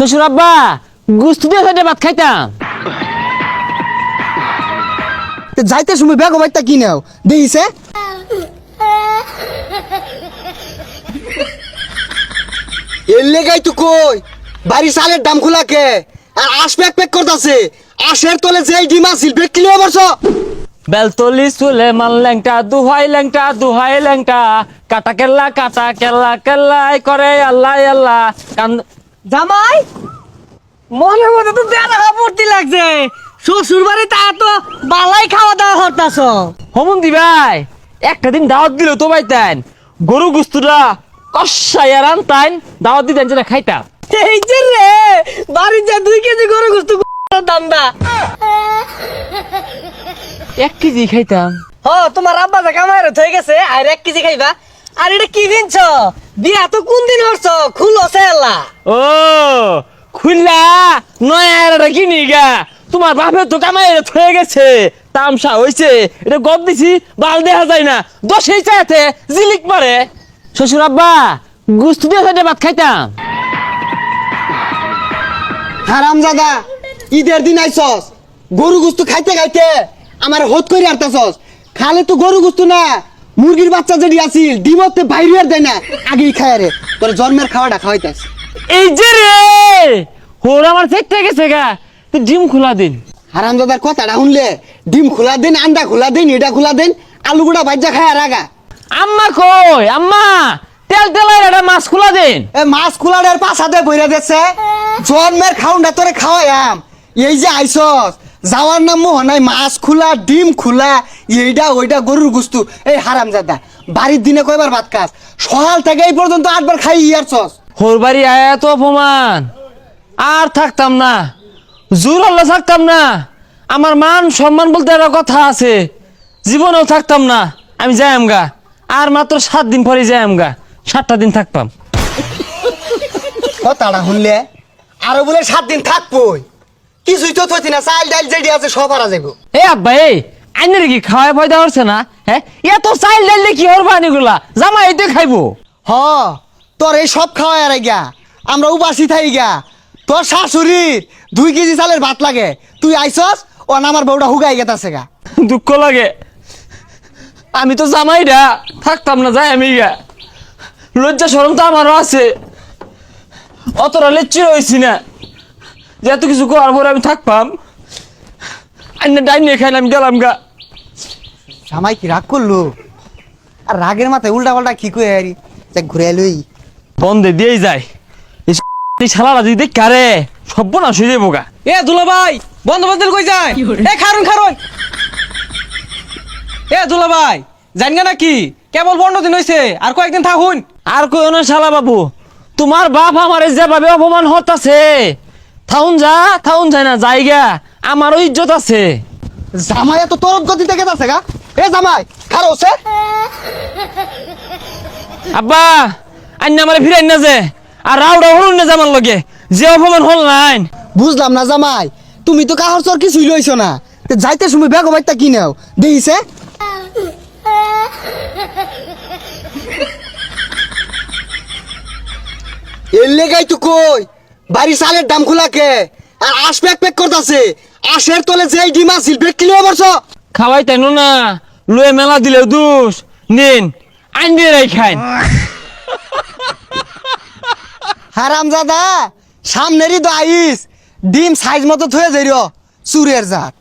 শ্বশুর আব্বা গুস্তু দিয়ে সাইডে ভাত খাইতাম। যাইতে সময় ব্যাগ বাইতা কি নাও দেখিছে এর লেগাই তো কই বাড়ি চালের দাম খোলাকে আর আশ প্যাক প্যাক করতেছে। আশের তলে যেই ডিম আছিল বেকলি বর্ষ বেলতলি চুলে মান ল্যাংটা দুহাই ল্যাংটা কাটা কেল্লাই করে আল্লাহ আল্লাহ কান। জামাই মনে মনে তো দেড় পড়তে লাগছে। শ্বশুর বাড়ি তা তো বালাই খাওয়া দাওয়া হতাছ। হমন্দি ভাই একটা দিন দাওয়াত দিল তো ভাইতেন গরু গুস্তুটা কষাইয়া রান্তাইন দাওয়াত দিতেন যেটা খাইতাম। এই যে রে বাড়ির যা 2 কেজি গরু গোস্ত দান্দা 1 কেজি খাইতাম। তোমার আব্বা যা কামাই হয়ে গেছে আর 1 কেজি খাইবা। আর এটা কি কিনছ? বিয়া তো কোন দিন হচ্ছ? খুলো সেলা ও খুললা নয়া কিনি গা তোমার বাপের তো কামাই হয়ে গেছে তামসা হইছে এটা গদ দিছি বাল দেখা যায় না 10 চাইতে জিলিক মারে। শ্বশুর আব্বা গুস্তু দিয়ে সাইডে ভাত খাইতাম। হারামজাদা ঈদের দিন আইছস গরু গুস্তু খাইতে খাইতে আমার হত করে আরতাছস। খালে তো গরু গুস্তু না মুরগির বাচ্চা যেটি আছিল ডিমতে বাইরে আর দেয় না আগেই খায় রে তোর জন্মের খাওয়াটা খাওয়াইতাস। এই যে রে হোর আমার চেকটা গেছে গা তুই ডিম খোলা দিন। হারামজাদার কথাটা শুনলে ডিম খোলা দেন আন্ডা খোলা দেন এটা খোলা দেন আলু গুড়া ভাজা খায় রাগা। আম্মা কই আম্মা তেল তেলাই একটা মাছ খোলা দিন। এ মাছ খোলার পাশাতে বইরা দিচ্ছে জন্মের খাউনটা তোরে খাওয়াইয়াম। এই যে আইসস যাওয়ার নাম মোহ নাই মাছ খোলা ডিম খোলা এইটা ওইটা গরুর গুস্তু। এই হারামজাদা বাড়ির দিনে কয়বার ভাত খাস? সকাল থেকে এই পর্যন্ত 8 বার খাই ইয়ারছস। হোর বাড়ি আয়া তো অপমান আর থাকতাম না জোর আল্লাহ থাকতাম না। আমার মান সম্মান বলতে একটা কথা আছে জীবনেও থাকতাম না। আমি যাই আমগা আর মাত্র 7 দিন পরে যাই আমগা 7টা দিন থাকতাম। কথাটা শুনলে আরো বলে 7 দিন থাকবই কিছুই তো থইতি না চাল ডাল যেটি আছে সব হারা যাইব। এ আব্বা এই আইনের কি খাওয়াই ফয়দা হচ্ছে না? হ্যাঁ এত চাইল ডাইলে কি হরবা এগুলা জামাই এতে খাইবো। হ তোর এই সব খাওয়াই আর গা আমরা উপাসি থাই গা। তোর শাশুড়ির 2 কেজি চালের ভাত লাগে তুই আইসস ও আমার বউটা হুগাই গেতাছে গা। দুঃখ লাগে আমি তো জামাইরা থাকতাম না যাই আমি গা লজ্জা শরম তো আমারও আছে অতটা লেচ্ছি রয়েছি না যে এত কিছু করার পরে আমি থাকতাম। আইনে ডাইনে খাইলে আমি গেলাম গা। জামাই কি রাগ করলো? আর রাগের মাথায় উল্টা পাল্টা কি কই আরি যাক ঘুরে এলই বন্ধে দিয়েই যায় এই শালারা যদি দেখ কারে সর্বনাশ হয়ে যাবো গা। এ দুলা ভাই বন্ধ বন্ধ কই যায়? এ খারুন এ দুলা ভাই জানগা নাকি কেবল 15 দিন হইছে আর কয়েকদিন থাকুন। আর কই না শালা বাবু তোমার বাপ আমার যেভাবে অপমান হতাছে থাউন যায় না জায়গা আমারও ইজ্জত আছে। জামাই এত তরত গতিতে গেতাছে গা। এ জামাই খারো সে আব্বা আন্না আমারে ফিরাই না যে আর রাউডা হলুন না জামার লগে যে অপমান হল নাই। বুঝলাম না জামাই তুমি তো কাহর চর কিছুই লইছো না যাইতে সময় ব্যাগ বাইতা কি নাও দেখিছে এর লেগাই তো কই বাড়ি চালের দাম খোলাকে আর আশ প্যাক প্যাক করতেছে। আশের তলে যেই ডিম আছিল বেকলি বর্ষ খাওয়াই তাই না লয়ে মেলা দিলে দুষ নিন আইন দিয়ে রাই খাইন। হারামজাদা সামনেরই তো আইস ডিম সাইজ মতো থয়ে যাইর চুরের জাত।